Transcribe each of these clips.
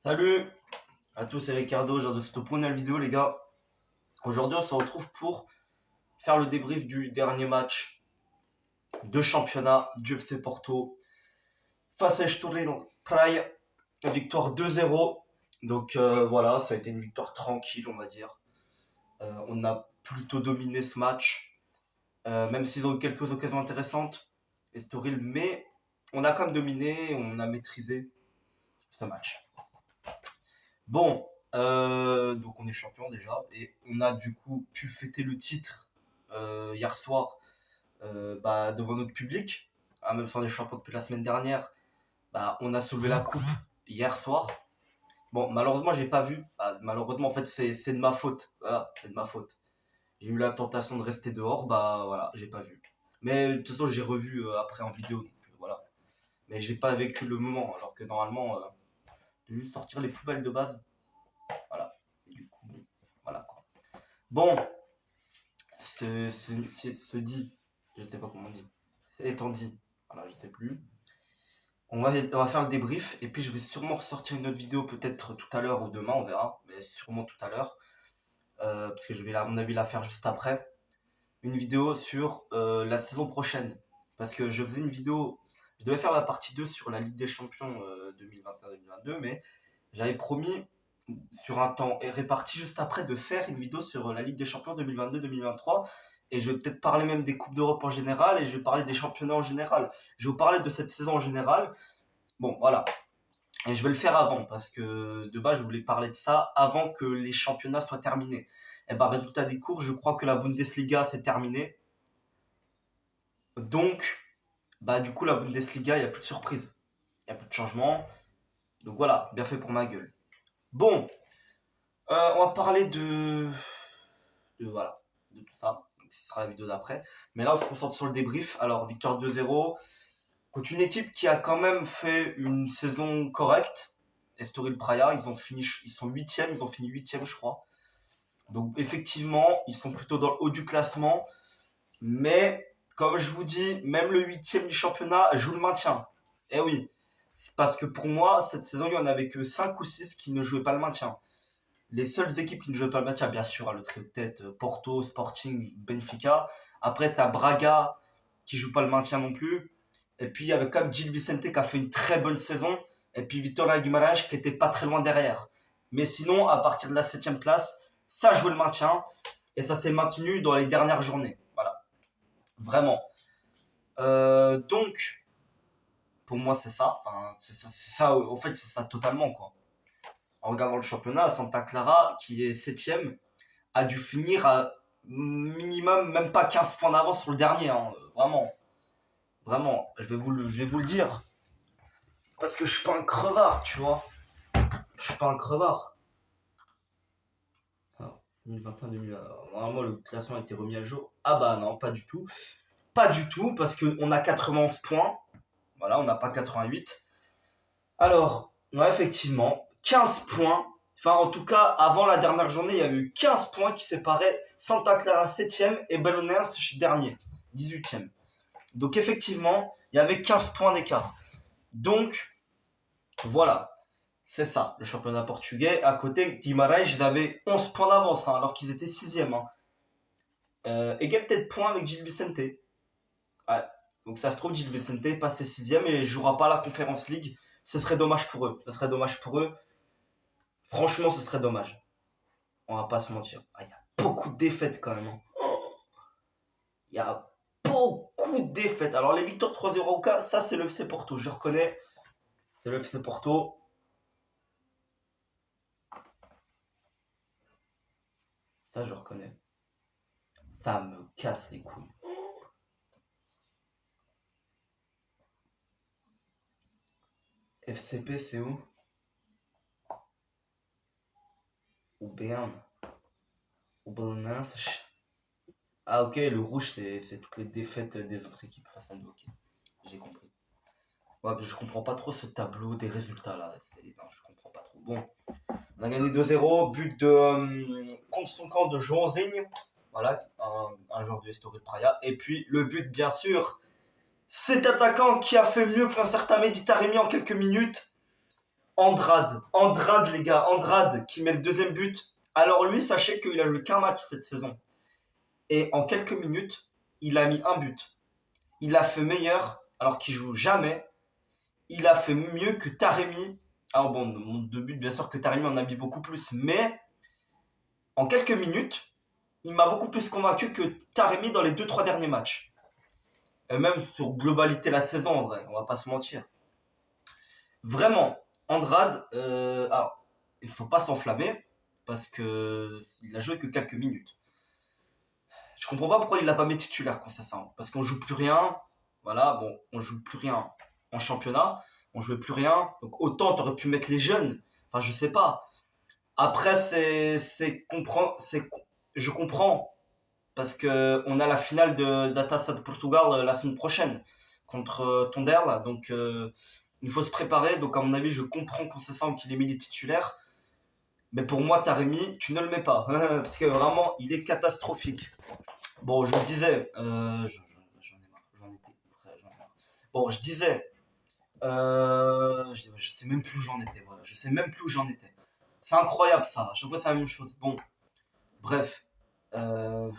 Salut à tous, c'est Ricardo, aujourd'hui c'est pour une nouvelle vidéo les gars. Aujourd'hui on se retrouve pour faire le débrief du dernier match de championnat du FC Porto face à Estoril Praia, victoire 2-0. Donc voilà, ça a été une victoire tranquille on va dire. On a plutôt dominé ce match, même s'ils ont eu quelques occasions intéressantes, Estoril, mais on a quand même dominé, on a maîtrisé ce match. Bon, donc on est champion déjà et on a du coup pu fêter le titre hier soir devant notre public. Ah, même si on est champion depuis la semaine dernière, on a soulevé la coupe hier soir. Bon, malheureusement j'ai pas vu. Malheureusement en fait c'est de ma faute. Voilà, c'est de ma faute. J'ai eu la tentation de rester dehors, voilà, j'ai pas vu. Mais de toute façon j'ai revu après en vidéo, donc voilà. Mais j'ai pas vécu le moment, alors que normalement, j'ai juste sortir les poubelles de base. Voilà. Et du coup, voilà quoi. Bon, ce dit, je sais pas comment on dit, étant dit, voilà, je sais plus. On va faire le débrief et puis je vais sûrement ressortir une autre vidéo peut-être tout à l'heure ou demain, on verra, mais sûrement tout à l'heure, parce que je vais à mon avis la faire juste après. Une vidéo sur la saison prochaine, parce que je faisais une vidéo, je devais faire la partie 2 sur la Ligue des Champions 2021-2022, mais j'avais promis sur un temps réparti juste après de faire une vidéo sur la Ligue des Champions 2022-2023 et je vais peut-être parler même des Coupes d'Europe en général et je vais parler des championnats en général. Je vais vous parler de cette saison en général. Bon, voilà. Et je vais le faire avant parce que de base, je voulais parler de ça avant que les championnats soient terminés. Et résultat des courses, je crois que la Bundesliga s'est terminée. Donc, du coup, la Bundesliga, il n'y a plus de surprise. Il n'y a plus de changement. Donc voilà, bien fait pour ma gueule. Bon, on va parler voilà, de tout ça. Donc, ce sera la vidéo d'après. Mais là, on se concentre sur le débrief. Alors, victoire 2-0 contre une équipe qui a quand même fait une saison correcte. Estoril Praia, ils sont 8e, ils ont fini 8e, je crois. Donc, effectivement, ils sont plutôt dans le haut du classement. Mais, comme je vous dis, même le 8e du championnat joue le maintien. Eh oui, c'est parce que pour moi, cette saison, il n'y en avait que 5 ou 6 qui ne jouaient pas le maintien. Les seules équipes qui ne jouaient pas le maintien, bien sûr, le trio de tête, Porto, Sporting, Benfica. Après, tu as Braga qui joue pas le maintien non plus. Et puis, il y avait quand même Gil Vicente qui a fait une très bonne saison. Et puis, Vitória Guimarães qui était pas très loin derrière. Mais sinon, à partir de la 7e place, ça jouait le maintien. Et ça s'est maintenu dans les dernières journées. Voilà. Vraiment. Donc, pour moi, c'est ça. Enfin, c'est ça, en fait, c'est ça totalement, quoi. En regardant le championnat, Santa Clara, qui est 7e, a dû finir à minimum, même pas 15 points d'avance sur le dernier. Hein. Vraiment. Vraiment. Je vais vous le dire. Parce que je suis pas un crevard, tu vois. Je suis pas un crevard. Alors, 2021-2020. Normalement, le classement a été remis à jour. Ah non, pas du tout. Pas du tout, parce qu'on a 91 points. Voilà, on n'a pas 88. Alors, ouais, effectivement, 15 points. Enfin, en tout cas, avant la dernière journée, il y a eu 15 points qui séparaient Santa Clara 7e et Belenenses dernier, 18e. Donc, effectivement, il y avait 15 points d'écart. Donc, voilà, c'est ça, le championnat portugais. À côté, Guimarães, avait 11 points d'avance, alors qu'ils étaient 6e. Égalité de points avec Gil Vicente. Ouais. Donc, ça se trouve, Gil Vicente est passé 6e et ne jouera pas la Conference League. Ce serait dommage pour eux. Franchement, ce serait dommage. On va pas se mentir. Il y a beaucoup de défaites quand même. Il y a beaucoup de défaites. Alors, les victoires 3-0 au cas, ça, c'est le FC Porto. Je reconnais. C'est le FC Porto. Ça, je reconnais. Ça me casse les couilles. FCP, c'est où? Ou Berne? Ou Belenenses? Ah, ok, le rouge, c'est toutes les défaites des autres équipes face à nous. Ok, j'ai compris. Ouais, mais je comprends pas trop ce tableau des résultats là. Non, je comprends pas trop. Bon, on a gagné 2-0. But de contre son camp de João Zigne. Voilà, un joueur du Estoril Praia. Et puis le but, bien sûr, cet attaquant qui a fait mieux qu'un certain Mehdi Taremi en quelques minutes. Andrade, les gars, Andrade qui met le deuxième but. Alors lui, sachez qu'il a joué qu'un match cette saison. Et en quelques minutes, il a mis un but. Il a fait meilleur, alors qu'il joue jamais. Il a fait mieux que Taremi. Alors bon, nombre de buts, bien sûr que Taremi en a mis beaucoup plus. Mais en quelques minutes, il m'a beaucoup plus convaincu que Taremi dans les 2-3 derniers matchs. Et même sur globalité la saison, en vrai, on va pas se mentir. Vraiment, Andrade, alors, il faut pas s'enflammer, parce que il a joué que quelques minutes. Je comprends pas pourquoi il l'a pas mis titulaire quand ça sent. Parce qu'on joue plus rien. Voilà, bon, on joue plus rien en championnat. On jouait plus rien. Donc autant t'aurais pu mettre les jeunes. Enfin, je sais pas. Après, je comprends. Parce que on a la finale de la Taça de Portugal la semaine prochaine contre Tondela. Donc il faut se préparer. Donc à mon avis, je comprends qu'on se sent qu'il est mis les titulaires. Mais pour moi, Taremi, tu ne le mets pas. Parce que vraiment, il est catastrophique. Bon, je disais, j'en ai marre, j'en étais, frère, j'en ai marre. Bon, je disais, je sais même plus où j'en étais, voilà, je sais même plus où j'en étais. C'est incroyable ça, à chaque fois c'est la même chose. Bon, bref, je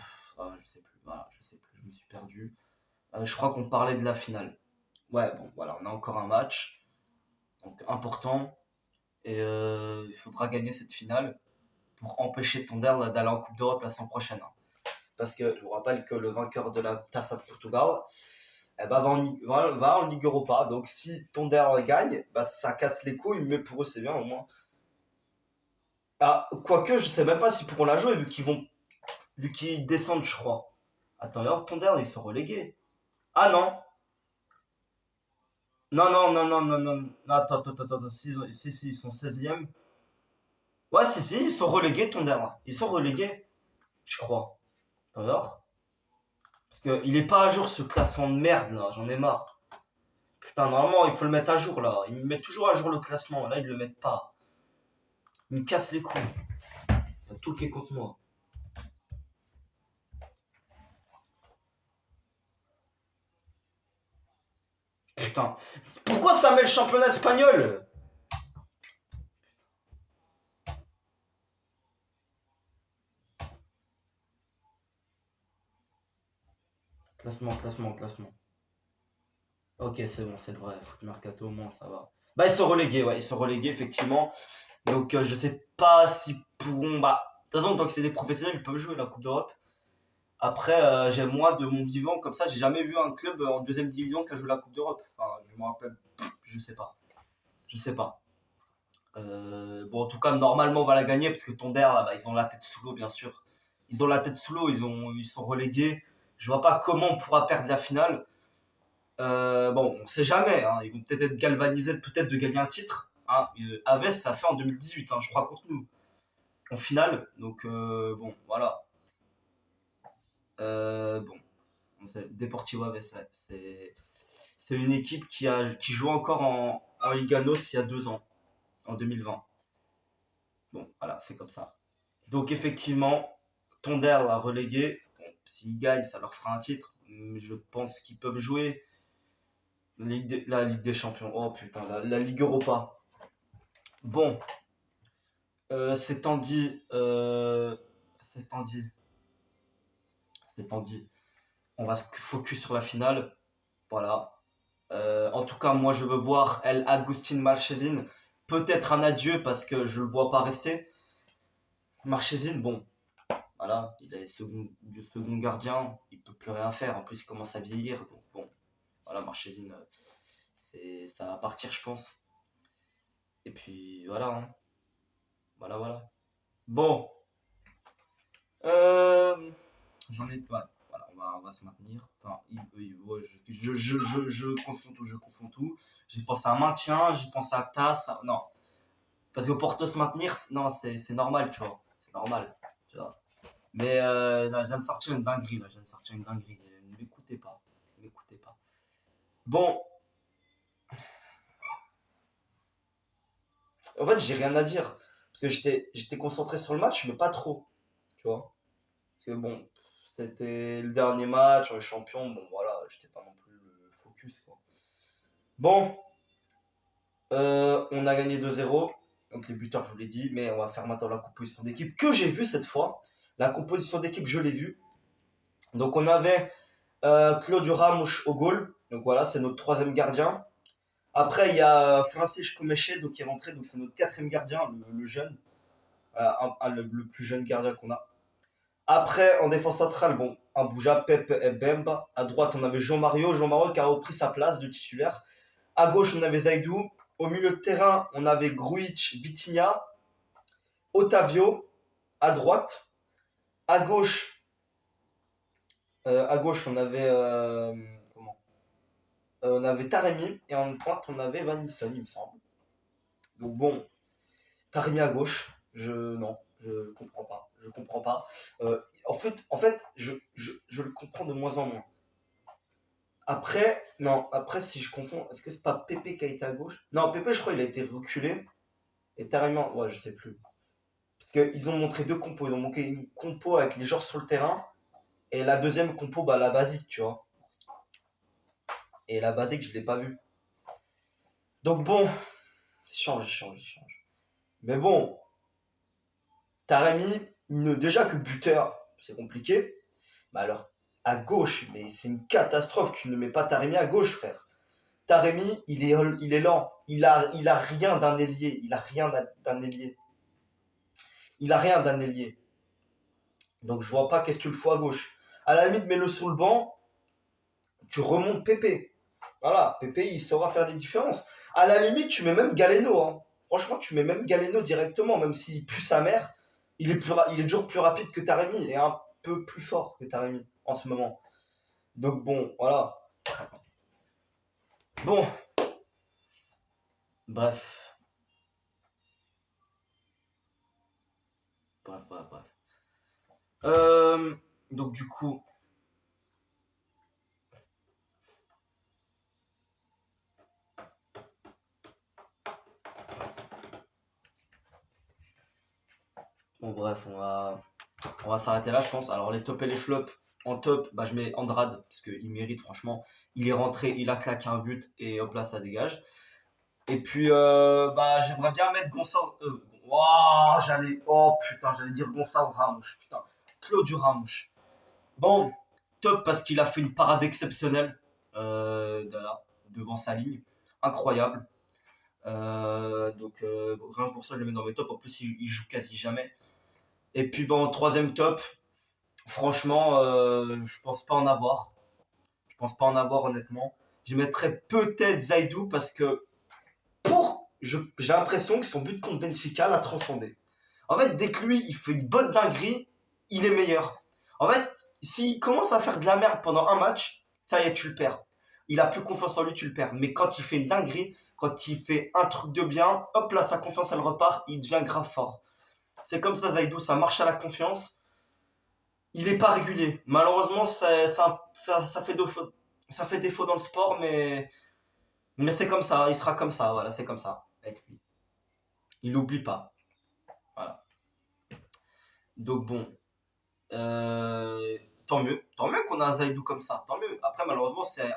sais plus, voilà, je sais plus, je me suis perdu. Je crois qu'on parlait de la finale. Ouais, bon, voilà, on a encore un match, donc important, et il faudra gagner cette finale pour empêcher Tonder d'aller en Coupe d'Europe la saison prochaine, hein. Parce que je vous rappelle que le vainqueur de la Taça de Portugal va en Ligue Europa. Donc si Tonder gagne, bah, ça casse les couilles, mais pour eux c'est bien au moins. Ah, quoique, je sais même pas s'ils pourront la jouer vu qu'ils descendent, je crois. Attends, alors Tonder ils sont relégués. Ah non, non. Attends. Si, ils sont 16e. Ouais, si, ils sont relégués, Tonder. Ils sont relégués, je crois. Attends, alors. Parce qu'il est pas à jour ce classement de merde là, j'en ai marre. Putain, normalement, il faut le mettre à jour, là. Ils mettent toujours à jour le classement. Là, ils le mettent pas. Ils me cassent les couilles. Il y a tout qui est contre moi. Putain. Pourquoi ça met le championnat espagnol? Classement. Ok, c'est bon, c'est le vrai. Foot Mercato, au moins, ça va. Bah, ils sont relégués, ouais. Ils sont relégués, effectivement. Donc, je sais pas s'ils pourront. Bah, de toute façon, tant que c'est des professionnels, ils peuvent jouer la Coupe d'Europe. Après, j'ai moi, de mon vivant, comme ça, j'ai jamais vu un club en deuxième division qui a joué la Coupe d'Europe. Enfin, je me rappelle. Je sais pas. Je sais pas. Bon, en tout cas, normalement, on va la gagner parce que Tonder, là, bah, ils ont la tête sous l'eau, bien sûr. Ils ont la tête sous l'eau, ils sont relégués. Je vois pas comment on pourra perdre la finale. Bon, on sait jamais, hein. Ils vont peut-être être galvanisés, peut-être de gagner un titre, hein. Aves, ça a fait en 2018, hein, je crois, contre nous, en finale. Donc, bon, voilà. Bon, Deportivo Aves, ouais, c'est une équipe qui joue encore en Liga NOS il y a 2 ans, en 2020. Bon, voilà, c'est comme ça. Donc effectivement, Tonder l'a relégué. Bon, s'ils gagnent, ça leur fera un titre. Mais je pense qu'ils peuvent jouer la Ligue des Champions. Oh putain, la Ligue Europa. Bon, c'est tant dit. C'est tant dit. C'est tant dit. On va se focus sur la finale. Voilà. En tout cas, moi, je veux voir El Agustin Marchesin. Peut-être un adieu parce que je le vois pas rester. Marchesin, bon, voilà, il est le second gardien, il peut plus rien faire. En plus, il commence à vieillir. Donc bon, voilà, Marchesine, ça va partir, je pense. Et puis voilà, hein. Voilà. Bon, euh, j'en ai pas. Voilà, on va se maintenir. Enfin, ouais, je confonds tout. J'y pense à un maintien, j'y pense à TAS. Non, parce que pour se maintenir, non, c'est normal, tu vois. C'est normal, tu vois. Mais là, je viens de sortir une dinguerie, là. Je viens de sortir une dinguerie. Ne m'écoutez pas. Ne m'écoutez pas. Bon, en fait, j'ai rien à dire. Parce que j'étais concentré sur le match, mais pas trop. Tu vois. Parce que bon, c'était le dernier match, on est champion. Bon, voilà, j'étais pas non plus focus, quoi. Bon, On a gagné 2-0. Donc les buteurs, je vous l'ai dit. Mais on va faire maintenant la composition d'équipe que j'ai vue cette fois. La composition d'équipe, je l'ai vue. Donc on avait Claudio Ramos au goal. Donc voilà, c'est notre troisième gardien. Après, il y a Francisco Meche donc, qui est rentré. Donc c'est notre quatrième gardien, le jeune. Le plus jeune gardien qu'on a. Après, en défense centrale, bon, Abuja, Pep et Bemba. À droite, on avait Jean-Mario. Jean-Mario qui a repris sa place de titulaire. À gauche, on avait Zaidou. Au milieu de terrain, on avait Gruitch, Vitinha, Otavio. À droite. À gauche, on avait on avait Taremi et en pointe on avait Van Nistelrooy, il me semble. Donc bon, Taremi à gauche, je comprends pas, je comprends pas. En fait, je le comprends de moins en moins. Après, non, après si je confonds, est-ce que c'est pas Pépé qui a été à gauche? Non, Pépé, je crois il a été reculé et Taremi, ouais, je sais plus. Parce qu'ils ont montré deux compos, ils ont montré une compo avec les joueurs sur le terrain et la deuxième compo, bah la basique, tu vois. Et la basique, je l'ai pas vue. Donc bon, change. Mais bon, Taremi, déjà que buteur, c'est compliqué. Bah alors, à gauche, mais c'est une catastrophe. Tu ne mets pas Taremi à gauche, frère. Taremi, il est lent. Il a rien d'un ailier. Il a rien d'un ailier. Il a rien d'un ailier. Donc je vois pas qu'est-ce que tu le fous à gauche. À la limite, mets-le sur le banc. Tu remontes Pépé. Voilà, Pépé, il saura faire les différences. À la limite, tu mets même Galeno. Hein. Franchement, tu mets même Galeno directement, même s'il pue sa mère. Il est toujours plus rapide que Taremi et un peu plus fort que Taremi en ce moment. Donc bon, voilà. Bon, bref. Bref. Donc du coup, bon bref, on va s'arrêter là, je pense. Alors les tops et les flops. En top, bah, je mets Andrade parce qu'il mérite franchement. Il est rentré, il a claqué un but et hop là ça dégage. Et puis bah j'aimerais bien mettre Gonçalo. J'allais dire Gonçalo Ramos. Putain, Claudio Ramos. Bon, top parce qu'il a fait une parade exceptionnelle devant sa ligne. Incroyable. Donc rien que pour ça je le mets dans mes tops. En plus il joue quasi jamais. Et puis bon, troisième top, franchement, je pense pas en avoir. Je pense pas en avoir honnêtement. Je mettrais peut-être Zaidou parce que j'ai l'impression que son but contre Benfica l'a transcendé. En fait, dès que lui, il fait une bonne dinguerie, il est meilleur. En fait, s'il commence à faire de la merde pendant un match, ça y est, tu le perds. Il a plus confiance en lui, tu le perds. Mais quand il fait une dinguerie, quand il fait un truc de bien, hop là, sa confiance, elle repart, il devient grave fort. C'est comme ça, Zaidou, ça marche à la confiance. Il est pas régulier. Malheureusement, ça fait défaut dans le sport, mais c'est comme ça, il sera comme ça, voilà, c'est comme ça avec lui. Il n'oublie pas. Voilà. Donc bon, tant mieux qu'on a un Zaidou comme ça, tant mieux. Après, malheureusement, c'est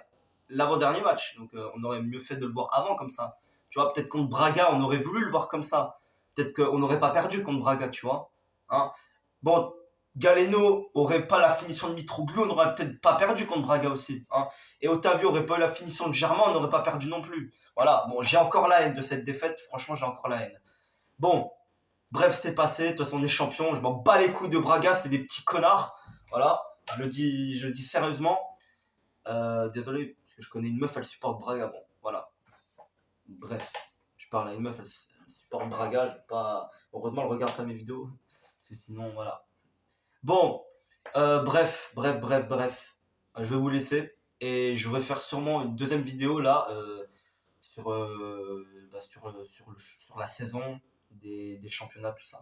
l'avant-dernier match, donc on aurait mieux fait de le voir avant comme ça. Tu vois, peut-être contre Braga, on aurait voulu le voir comme ça. Peut-être qu'on n'aurait pas perdu contre Braga, tu vois. Hein. Bon, Galeno aurait pas la finition de Mitroglou, on n'aurait peut-être pas perdu contre Braga aussi. Hein. Et Otavio aurait pas eu la finition de Germain, on n'aurait pas perdu non plus. Voilà, bon, j'ai encore la haine de cette défaite, franchement, j'ai encore la haine. Bon, bref, c'est passé, de toute façon, on est champion, je m'en bats les couilles de Braga, c'est des petits connards. Voilà, je le dis sérieusement. Désolé, parce que je connais une meuf, elle supporte Braga, bon, voilà. Bref, je parle à une meuf, elle supporte Braga, je vais pas. Heureusement, elle regarde pas mes vidéos, parce que sinon, voilà. Bon, bref. Je vais vous laisser et je vais faire sûrement une deuxième vidéo là sur la saison des championnats, tout ça.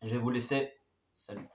Je vais vous laisser. Salut.